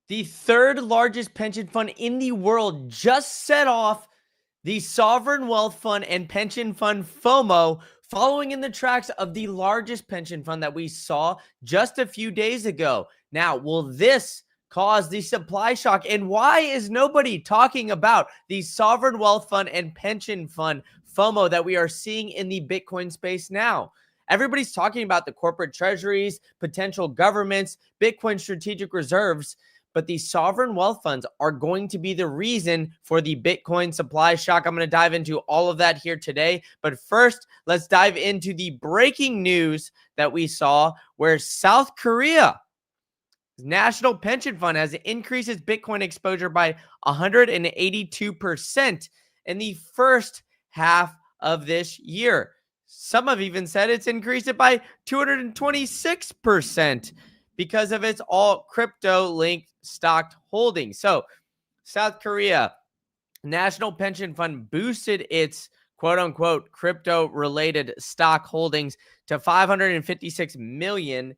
The third largest pension fund in the world just set off the sovereign wealth fund and pension fund FOMO, following in the tracks of the largest pension fund that we saw just a few days ago. Now, will this cause the supply shock? And why is nobody talking about the sovereign wealth fund and pension fund FOMO that we are seeing in the Bitcoin space now? Everybody's talking about the corporate treasuries, potential governments, Bitcoin strategic reserves, but the sovereign wealth funds are going to be the reason for the Bitcoin supply shock. I'm going to dive into all of that here today. But first, let's dive into the breaking news that we saw where South Korea National Pension Fund has increased its Bitcoin exposure by 182% in the first half of this year. Some have even said it's increased it by 226% because of its all crypto linked stocked holdings. So, South Korea National Pension Fund boosted its quote unquote crypto related stock holdings to 556 million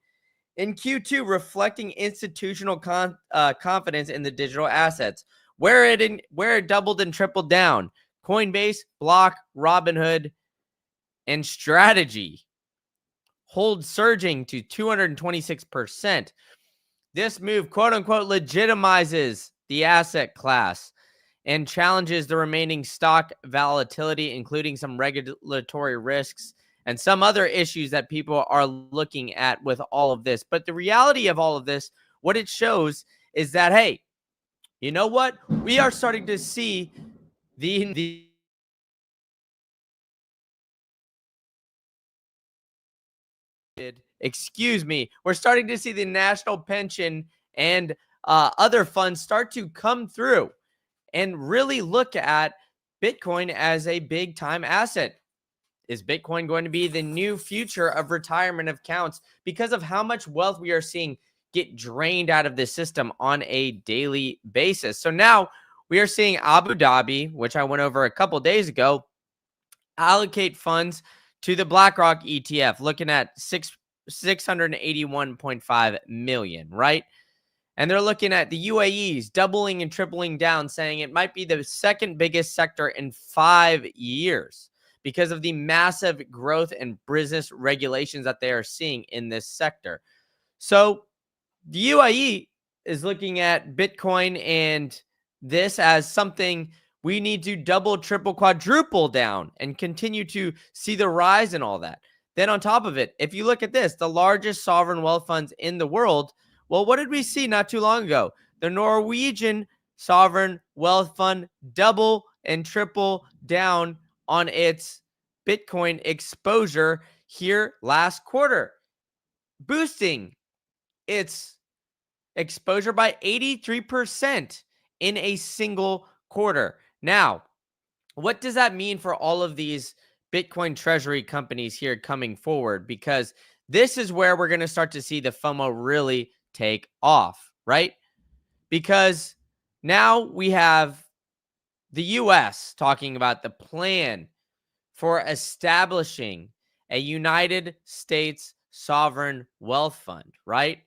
in Q2, reflecting institutional confidence in the digital assets, where it doubled and tripled down. Coinbase, Block, Robinhood, and Strategy hold surging to 226%. This move, quote unquote, legitimizes the asset class and challenges the remaining stock volatility, including some regulatory risks and some other issues that people are looking at with all of this. But the reality of all of this, what it shows is that, hey, you know what? We are starting to see the we're starting to see the national pension and other funds start to come through and really look at Bitcoin as a big time asset. Is Bitcoin going to be the new future of retirement accounts because of how much wealth we are seeing get drained out of the system on a daily basis? So now we are seeing Abu Dhabi, which I went over a couple days ago, allocate funds to the BlackRock ETF, looking at 681.5 million, right? And they're looking at the UAE's doubling and tripling down, saying it might be the second biggest sector in 5 years because of the massive growth and business regulations that they are seeing in this sector. So the UAE is looking at Bitcoin and this as something we need to double, triple, quadruple down and continue to see the rise and all that. Then on top of it, if you look at this, the largest sovereign wealth funds in the world, well, what did we see not too long ago? The Norwegian sovereign wealth fund double and triple down on its Bitcoin exposure here last quarter, boosting its exposure by 83% in a single quarter. Now, what does that mean for all of these Bitcoin treasury companies here coming forward? Because this is where we're going to start to see the FOMO really take off, right? Because now we have the US talking about the plan for establishing a United States sovereign wealth fund, right?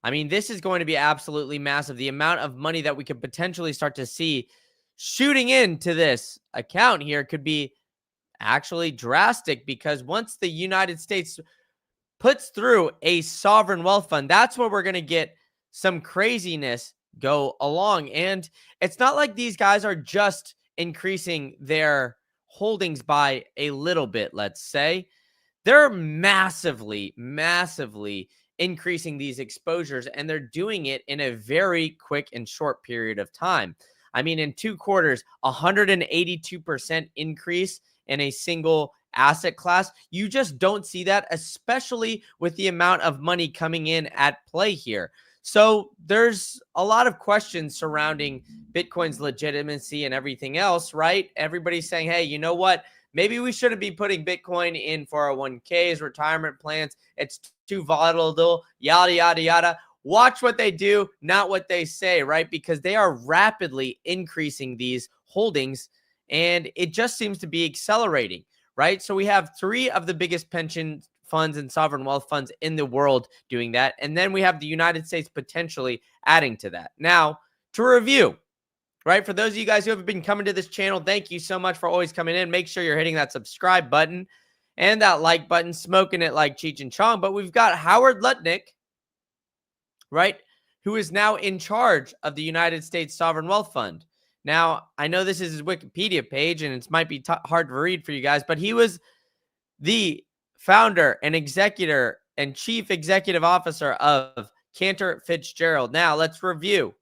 I mean, this is going to be absolutely massive. The amount of money that we could potentially start to see shooting into this account here could be actually drastic, because once the United States puts through a sovereign wealth fund, that's where we're going to get some craziness go along. And it's not like these guys are just increasing their holdings by a little bit, let's say. They're massively increasing these exposures, and they're doing it in a very quick and short period of time. I mean, in 2 quarters, 182% increase in a single asset class. You just don't see that, especially with the amount of money coming in at play here. So there's a lot of questions surrounding Bitcoin's legitimacy and everything else, right? Everybody's saying, hey, you know what? Maybe we shouldn't be putting Bitcoin in 401ks, retirement plans. It's too volatile, yada, yada, yada. Watch what they do, not what they say, right? Because they are rapidly increasing these holdings, and it just seems to be accelerating, right? So we have 3 of the biggest pension funds and sovereign wealth funds in the world doing that. And then we have the United States potentially adding to that. Now, to review, right? For those of you guys who have been coming to this channel, thank you so much for always coming in. Make sure you're hitting that subscribe button and that like button, smoking it like Cheech and Chong. But we've got Howard Lutnick, right, who is now in charge of the United States Sovereign Wealth Fund. Now, I know this is his Wikipedia page, and it might be hard to read for you guys, but he was the founder and executor and chief executive officer of Cantor Fitzgerald. Now, let's review.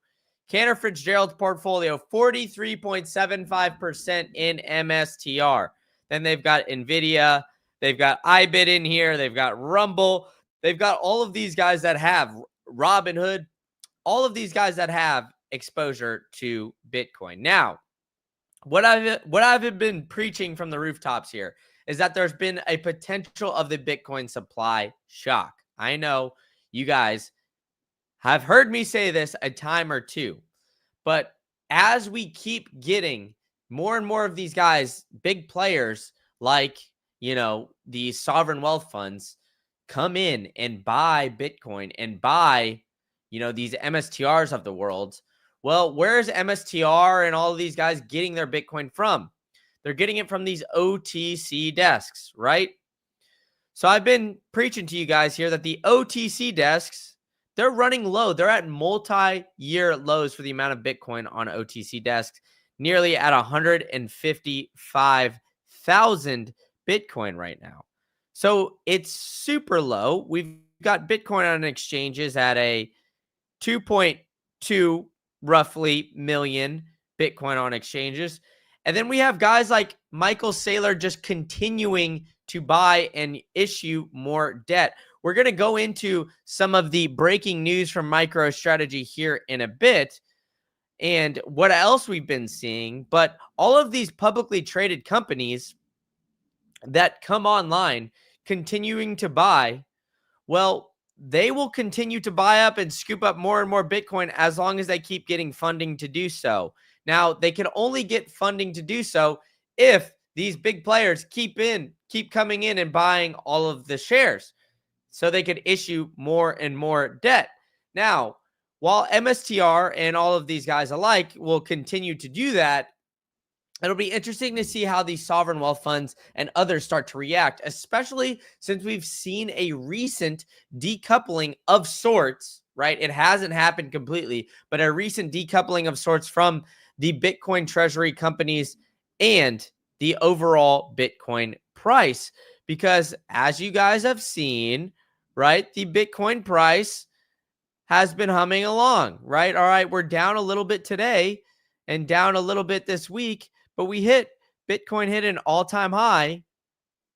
Cantor Fitzgerald's portfolio, 43.75% in MSTR. Then they've got NVIDIA. They've got iBit in here. They've got Rumble. They've got all of these guys that have Robinhood, all of these guys that have exposure to Bitcoin. Now, what I've been preaching from the rooftops here is that there's been a potential of the Bitcoin supply shock. I know you guys have heard me say this a time or two, but as we keep getting more and more of these guys, big players like, these sovereign wealth funds come in and buy Bitcoin and buy, these MSTRs of the world. Well, where's MSTR and all of these guys getting their Bitcoin from? They're getting it from these OTC desks, right? So I've been preaching to you guys here that the OTC desks, they're running low. They're at multi-year lows for the amount of Bitcoin on OTC desks, nearly at 155,000 Bitcoin right now. So it's super low. We've got Bitcoin on exchanges at a 2.2 roughly million Bitcoin on exchanges. And then we have guys like Michael Saylor just continuing to buy and issue more debt. We're going to go into some of the breaking news from MicroStrategy here in a bit and what else we've been seeing. But all of these publicly traded companies that come online continuing to buy, well, they will continue to buy up and scoop up more and more Bitcoin as long as they keep getting funding to do so. Now, they can only get funding to do so if these big players keep coming in and buying all of the shares so they could issue more and more debt. Now, while MSTR and all of these guys alike will continue to do that, it'll be interesting to see how these sovereign wealth funds and others start to react, especially since we've seen a recent decoupling of sorts, right? It hasn't happened completely, but a recent decoupling of sorts from the Bitcoin treasury companies and the overall Bitcoin price. Because as you guys have seen, right, the Bitcoin price has been humming along, right? All right, we're down a little bit today and down a little bit this week, but Bitcoin hit an all-time high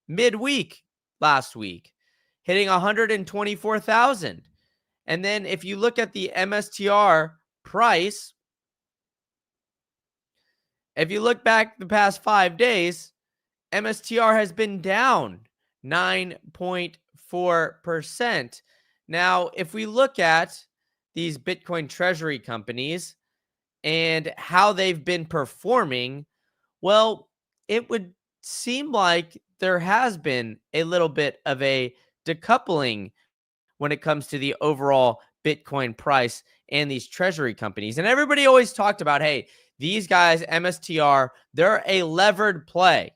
midweek last week, hitting 124,000. And then if you look at the MSTR price, if you look back the past 5 days, MSTR has been down 9.4%. Now, if we look at these Bitcoin treasury companies and how they've been performing, well, it would seem like there has been a little bit of a decoupling when it comes to the overall Bitcoin price and these treasury companies. And everybody always talked about, hey, these guys, MSTR, they're a levered play.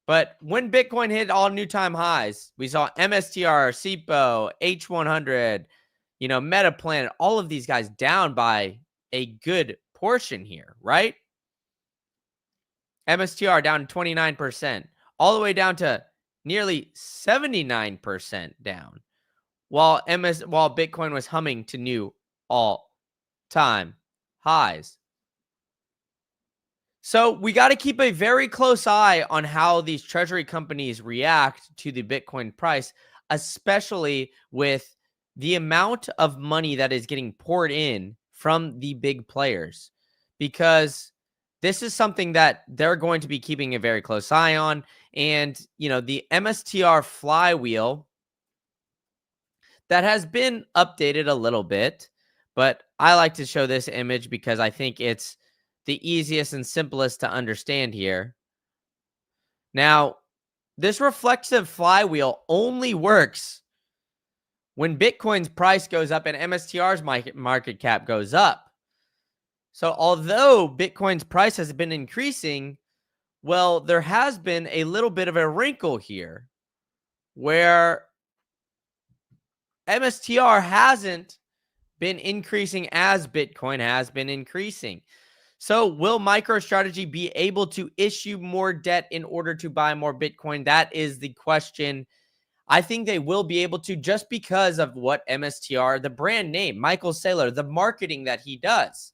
But when Bitcoin hit all new time highs, we saw MSTR, SIPO, H100, Metaplanet, all of these guys down by a good portion here, right? MSTR down 29%, all the way down to nearly 79% down, while Bitcoin was humming to new all-time highs. So we got to keep a very close eye on how these treasury companies react to the Bitcoin price, especially with the amount of money that is getting poured in from the big players, because this is something that they're going to be keeping a very close eye on. And, the MSTR flywheel that has been updated a little bit, but I like to show this image because I think it's the easiest and simplest to understand here. Now, This reflexive flywheel only works when Bitcoin's price goes up and MSTR's market cap goes up. So although Bitcoin's price has been increasing, well, there has been a little bit of a wrinkle here where MSTR hasn't been increasing as Bitcoin has been increasing. So will MicroStrategy be able to issue more debt in order to buy more Bitcoin? That is the question. I think they will be able to, just because of what MSTR, the brand name, Michael Saylor, the marketing that he does,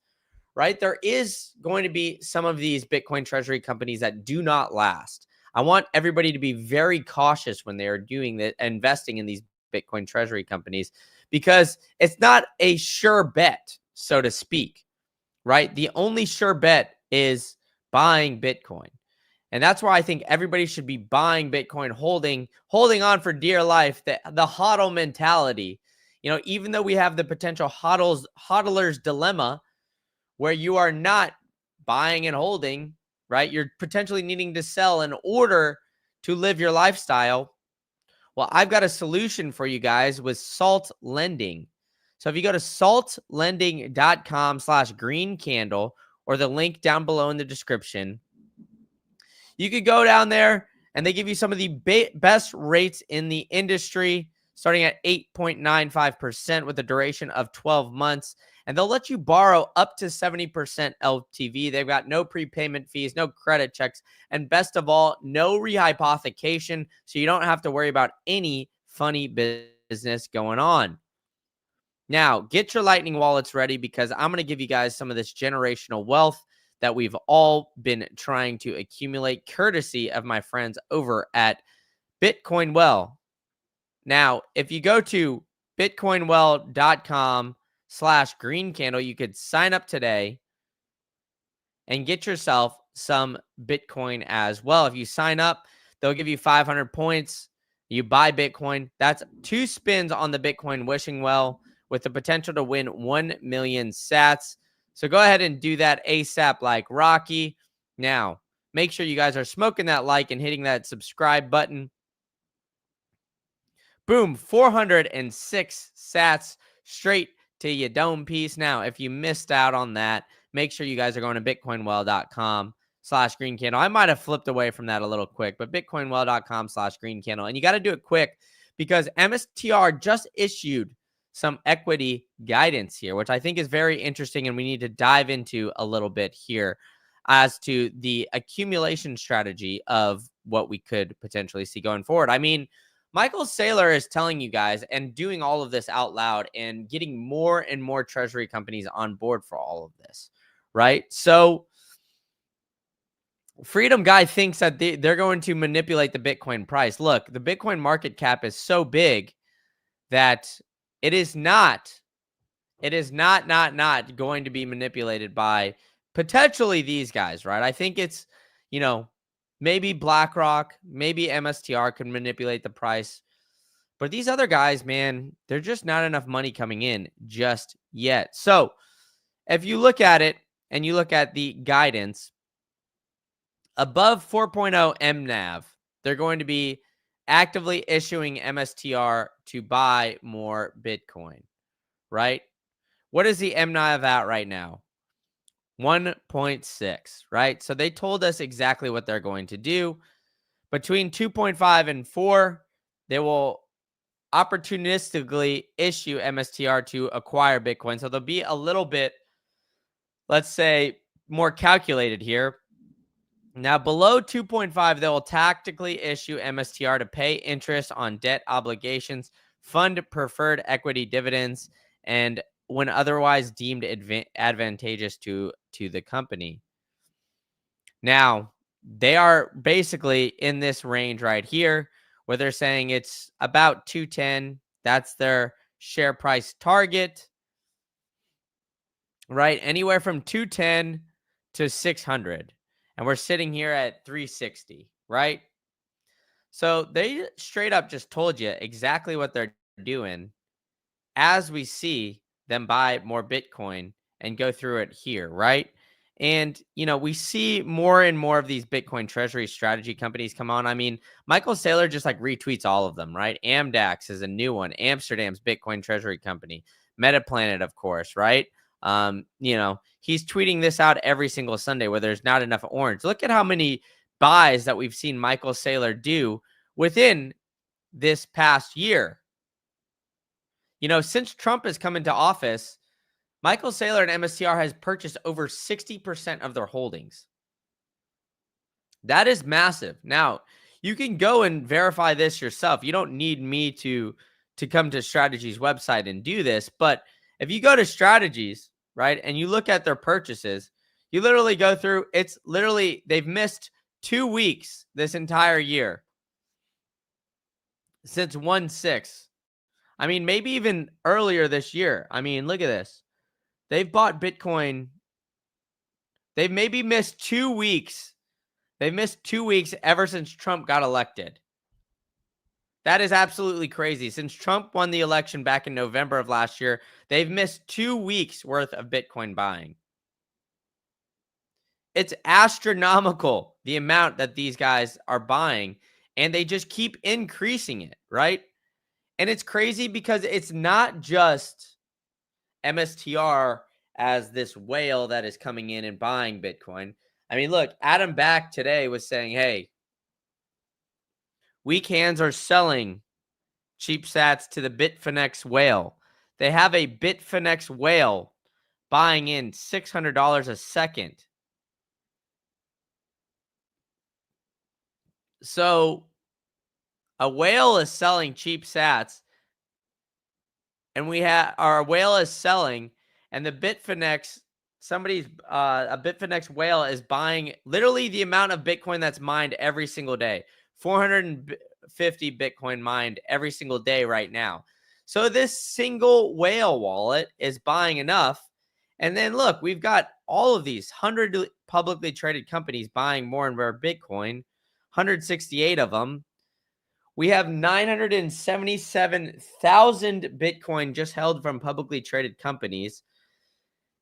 right? There is going to be some of these Bitcoin treasury companies that do not last. I want everybody to be very cautious when they are doing that, investing in these Bitcoin treasury companies, because it's not a sure bet, so to speak, right? The only sure bet is buying Bitcoin. And that's why I think everybody should be buying Bitcoin, holding on for dear life, the hodl mentality. You know, even though we have the potential hodler's dilemma where you are not buying and holding, right? You're potentially needing to sell in order to live your lifestyle. Well, I've got a solution for you guys with Salt Lending. So if you go to saltlending.com/green candle, or the link down below in the description, you could go down there and they give you some of the best rates in the industry, starting at 8.95% with a duration of 12 months. And they'll let you borrow up to 70% LTV. They've got no prepayment fees, no credit checks, and best of all, no rehypothecation. So you don't have to worry about any funny business going on. Now, get your Lightning wallets ready, because I'm going to give you guys some of this generational wealth that we've all been trying to accumulate, courtesy of my friends over at Bitcoin Well. Now, if you go to bitcoinwell.com/green candle, you could sign up today and get yourself some Bitcoin as well. If you sign up, they'll give you 500 points. You buy Bitcoin. That's 2 spins on the Bitcoin wishing well, with the potential to win 1 million sats. So go ahead and do that ASAP like Rocky. Now, make sure you guys are smoking that like and hitting that subscribe button. Boom, 406 sats straight to your dome piece. Now, if you missed out on that, make sure you guys are going to bitcoinwell.com/green candle. I might have flipped away from that a little quick, but bitcoinwell.com/green candle. And you got to do it quick, because MSTR just issued some equity guidance here, which I think is very interesting, and we need to dive into a little bit here as to the accumulation strategy of what we could potentially see going forward. I mean, Michael Saylor is telling you guys and doing all of this out loud and getting more and more treasury companies on board for all of this, right? So Freedom Guy thinks that they're going to manipulate the Bitcoin price. Look, the Bitcoin market cap is so big that it is not going to be manipulated by potentially these guys, right? I think it's, maybe BlackRock, maybe MSTR can manipulate the price. But these other guys, man, there's just not enough money coming in just yet. So if you look at it and you look at the guidance, above 4.0 MNAV, they're going to be actively issuing MSTR to buy more Bitcoin, right? What is the MNAV at right now? 1.6, right? So they told us exactly what they're going to do. Between 2.5 and 4, they will opportunistically issue MSTR to acquire Bitcoin. So they'll be a little bit, let's say, more calculated here. Now, below 2.5, they will tactically issue MSTR to pay interest on debt obligations, fund preferred equity dividends, and when otherwise deemed advantageous to the company. Now, they are basically in this range right here, where they're saying it's about 210. That's their share price target, right? Anywhere from 210 to 600. And we're sitting here at 360, right? So they straight up just told you exactly what they're doing as we see them buy more Bitcoin and go through it here, right? And, we see more and more of these Bitcoin treasury strategy companies come on. I mean, Michael Saylor just like retweets all of them, right? Amdax is a new one. Amsterdam's Bitcoin treasury company. Metaplanet, of course, right? He's tweeting this out every single Sunday where there's not enough orange. Look at how many buys that we've seen Michael Saylor do within this past year. Since Trump has come into office, Michael Saylor and MSTR has purchased over 60% of their holdings. That is massive. Now, you can go and verify this yourself. You don't need me to come to Strategy's website and do this. But if you go to Strategies, right, and you look at their purchases, you literally go through, it's literally, they've missed 2 weeks this entire year since 1/6. I mean, maybe even earlier this year. I mean, look at this. They've bought Bitcoin. They've maybe missed 2 weeks. They've missed 2 weeks ever since Trump got elected. That is absolutely crazy. Since Trump won the election back in November of last year, they've missed 2 weeks worth of Bitcoin buying. It's astronomical, the amount that these guys are buying, and they just keep increasing it, right? And it's crazy because it's not just MSTR as this whale that is coming in and buying Bitcoin. I mean, look, Adam Back today was saying, hey, weak hands are selling cheap sats to the Bitfinex whale. They have a Bitfinex whale buying in $600 a second. So a whale is selling cheap sats, and our whale is selling, and the Bitfinex, a Bitfinex whale is buying literally the amount of Bitcoin that's mined every single day. 450 Bitcoin mined every single day right now. So this single whale wallet is buying enough. And then look, we've got all of these 100 publicly traded companies buying more and more Bitcoin, 168 of them. We have 977,000 Bitcoin just held from publicly traded companies.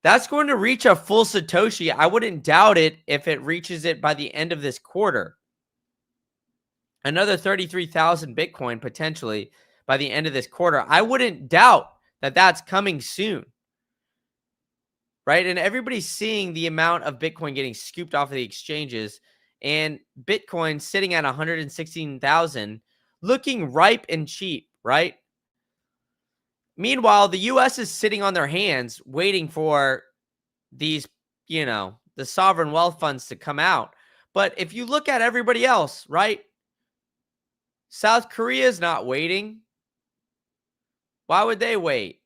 That's going to reach a full Satoshi. I wouldn't doubt it if it reaches it by the end of this quarter. Another 33,000 Bitcoin potentially by the end of this quarter. I wouldn't doubt that that's coming soon. Right? And everybody's seeing the amount of Bitcoin getting scooped off of the exchanges, and Bitcoin sitting at 116,000, looking ripe and cheap, right? Meanwhile, the US is sitting on their hands waiting for these, the sovereign wealth funds to come out. But if you look at everybody else, right? South Korea is not waiting. Why would they wait?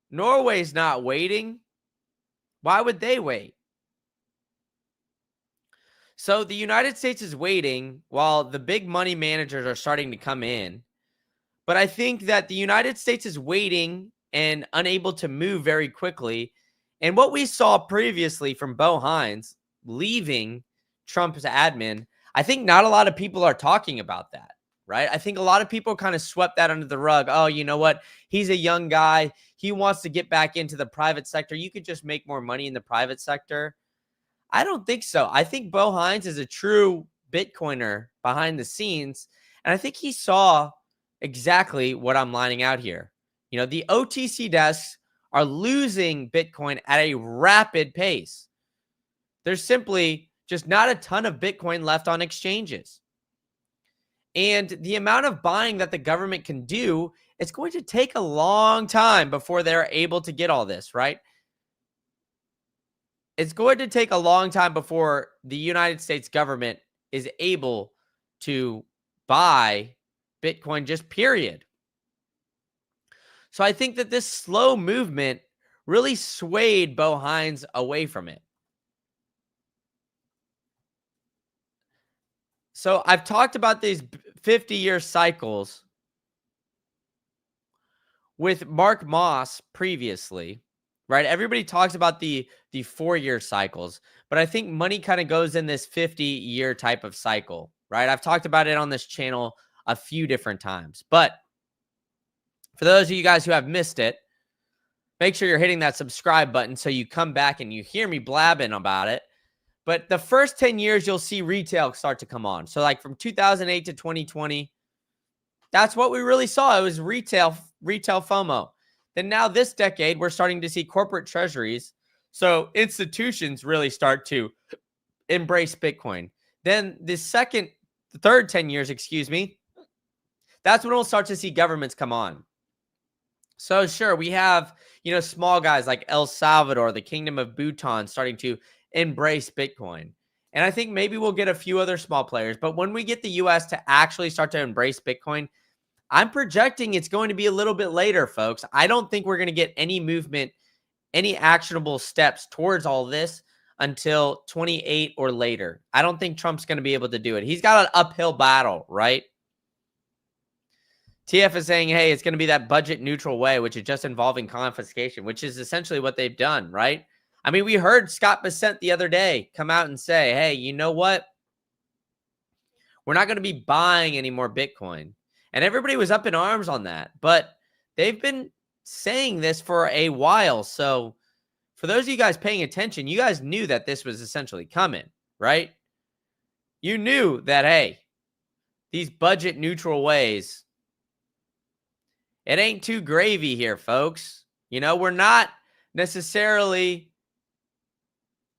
Norway's not waiting. Why would they wait? So the United States is waiting while the big money managers are starting to come in. But I think that the United States is waiting and unable to move very quickly. And what we saw previously from Bo Hines leaving Trump's admin, I think not a lot of people are talking about that, right? I think a lot of people kind of swept that under the rug. Oh, you know what? He's a young guy. He wants to get back into the private sector. You could just make more money in the private sector. I don't think so. I think Bo Hines is a true Bitcoiner behind the scenes. And I think he saw exactly what I'm lining out here. The OTC desks are losing Bitcoin at a rapid pace. There's simply just not a ton of Bitcoin left on exchanges. And the amount of buying that the government can do, it's going to take a long time before they're able to get all this, right? It's going to take a long time before the United States government is able to buy Bitcoin, just period. So I think that this slow movement really swayed Bo Hines away from it. So I've talked about these 50-year cycles with Mark Moss previously, right? Everybody talks about the 4-year cycles, but I think money kind of goes in this 50-year type of cycle, right? I've talked about it on this channel a few different times, but for those of you guys who have missed it, make sure you're hitting that subscribe button so you come back and you hear me blabbing about it. But the first 10 years, you'll see retail start to come on. So like from 2008 to 2020, that's what we really saw. It was retail FOMO. Then now this decade, we're starting to see corporate treasuries. So institutions really start to embrace Bitcoin. Then the third 10 years, that's when we'll start to see governments come on. So sure, we have, small guys like El Salvador, the Kingdom of Bhutan starting to embrace Bitcoin. And I think maybe we'll get a few other small players. But when we get the US to actually start to embrace Bitcoin, I'm projecting it's going to be a little bit later, folks. I don't think we're going to get any movement, any actionable steps towards all this until 28 or later. I don't think Trump's going to be able to do it. He's got an uphill battle, right? TF is saying, hey, it's going to be that budget neutral way, which is just involving confiscation, which is essentially what they've done, right? I mean, we heard Scott Bessent the other day come out and say, hey, you know what? We're not going to be buying any more Bitcoin. And everybody was up in arms on that. But they've been saying this for a while. So for those of you guys paying attention, you guys knew that this was essentially coming, right? You knew that, hey, these budget neutral ways, it ain't too gravy here, folks. We're not necessarily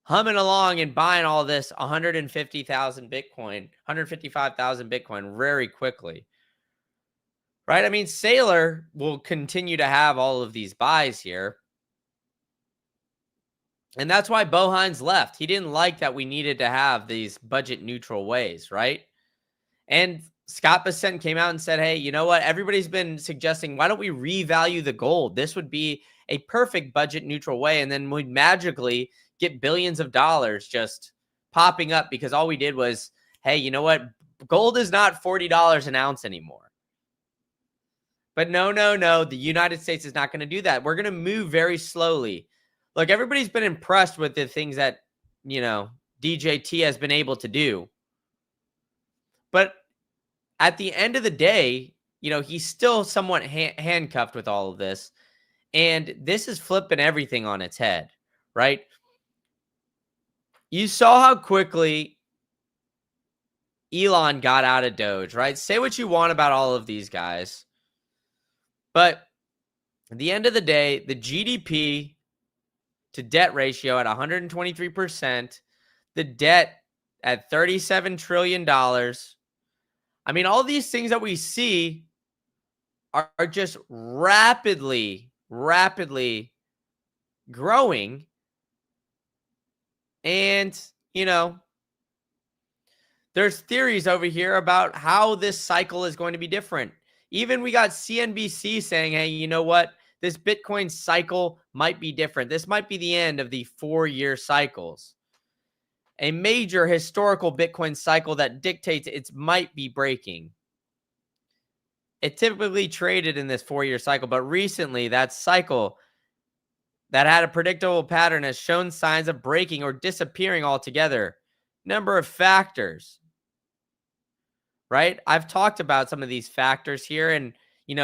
humming along and buying all this 150,000 Bitcoin, 155,000 Bitcoin very quickly. Right? I mean, Saylor will continue to have all of these buys here. And that's why Bohein's left. He didn't like that we needed to have these budget neutral ways, right? And Scott Bessent came out and said, hey, you know what? Everybody's been suggesting, why don't we revalue the gold? This would be a perfect budget neutral way. And then we'd magically get billions of dollars just popping up because all we did was, hey, you know what? Gold is not $40 an ounce anymore. But no. The United States is not going to do that. We're going to move very slowly. Look, everybody's been impressed with the things that, DJT has been able to do. But at the end of the day, he's still somewhat handcuffed with all of this. And this is flipping everything on its head, right? You saw how quickly Elon got out of Doge, right? Say what you want about all of these guys. But at the end of the day, the GDP to debt ratio at 123%, the debt at $37 trillion. I mean, all these things that we see are just rapidly growing. And, there's theories over here about how this cycle is going to be different. Even we got CNBC saying, hey, you know what? This Bitcoin cycle might be different. This might be the end of the 4-year cycles. A major historical Bitcoin cycle that dictates it might be breaking. It typically traded in this 4-year cycle, but recently that cycle that had a predictable pattern has shown signs of breaking or disappearing altogether. Number of factors. Right? I've talked about some of these factors here, and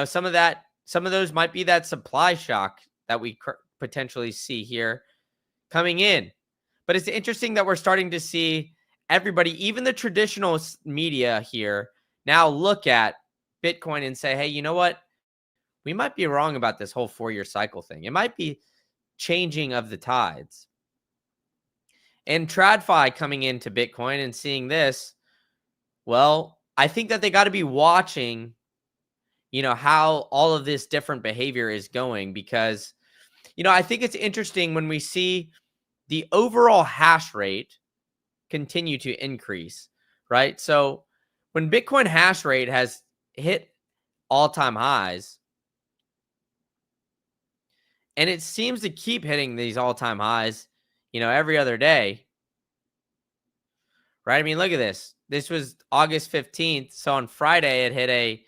some of those might be that supply shock that we potentially see here coming in. But it's interesting that we're starting to see everybody, even the traditional media here, now look at Bitcoin and say, hey, you know what? We might be wrong about this whole 4-year cycle thing. It might be changing of the tides. And TradFi coming into Bitcoin and seeing this, well, I think that they got to be watching, how all of this different behavior is going, because, I think it's interesting when we see the overall hash rate continue to increase, right? So when Bitcoin hash rate has hit all-time highs, and it seems to keep hitting these all-time highs, every other day, right? I mean, look at this. This was August 15th. So on Friday, it hit a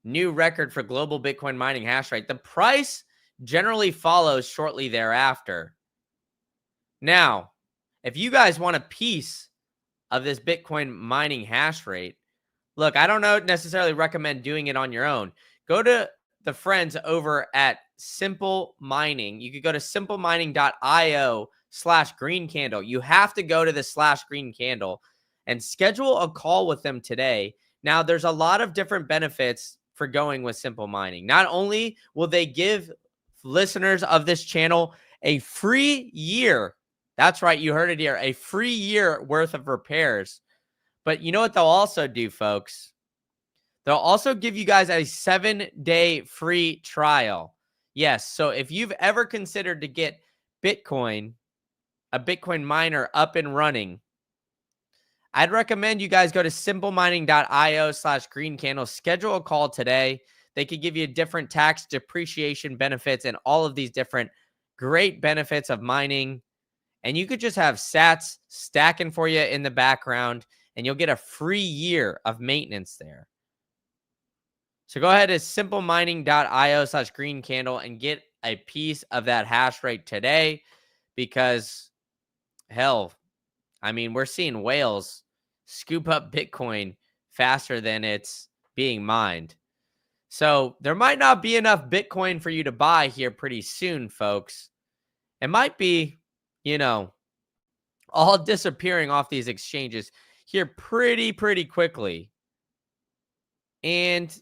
new record for global Bitcoin mining hash rate. The price generally follows shortly thereafter. Now, if you guys want a piece of this Bitcoin mining hash rate, look, I don't necessarily recommend doing it on your own. Go to the friends over at Simple Mining. You could go to simplemining.io/green candle. You have to go to the /green candle and schedule a call with them today. Now, there's a lot of different benefits for going with Simple Mining. Not only will they give listeners of this channel a free year. That's right, you heard it here, a free year worth of repairs. But you know what they'll also do, folks? They'll also give you guys a 7-day free trial. Yes, so if you've ever considered to get Bitcoin, a Bitcoin miner up and running, I'd recommend you guys go to simplemining.io/green candle. Schedule a call today. They could give you different tax depreciation benefits and all of these different great benefits of mining. And you could just have sats stacking for you in the background, and you'll get a free year of maintenance there. So go ahead to simplemining.io/green candle and get a piece of that hash rate today, because hell, I mean, we're seeing whales scoop up Bitcoin faster than it's being mined. So there might not be enough Bitcoin for you to buy here pretty soon, folks. It might be, all disappearing off these exchanges here pretty quickly. And,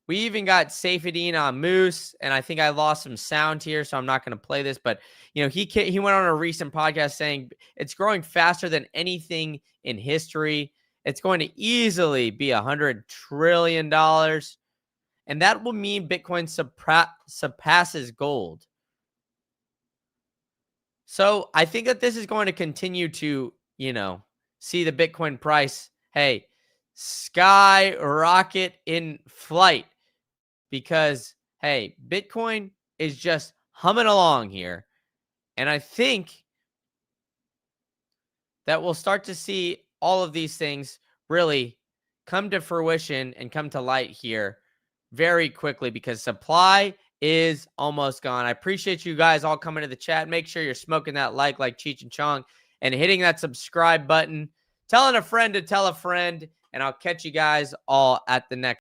we even got Safedine on Moose, and I think I lost some sound here, so I'm not going to play this. But, he went on a recent podcast saying it's growing faster than anything in history. It's going to easily be $100 trillion. And that will mean Bitcoin surpasses gold. So I think that this is going to continue to, see the Bitcoin price, skyrocket in flight. Because, Bitcoin is just humming along here. And I think that we'll start to see all of these things really come to fruition and come to light here very quickly, because supply is almost gone. I appreciate you guys all coming to the chat. Make sure you're smoking that like Cheech and Chong, and hitting that subscribe button, telling a friend to tell a friend, and I'll catch you guys all at the next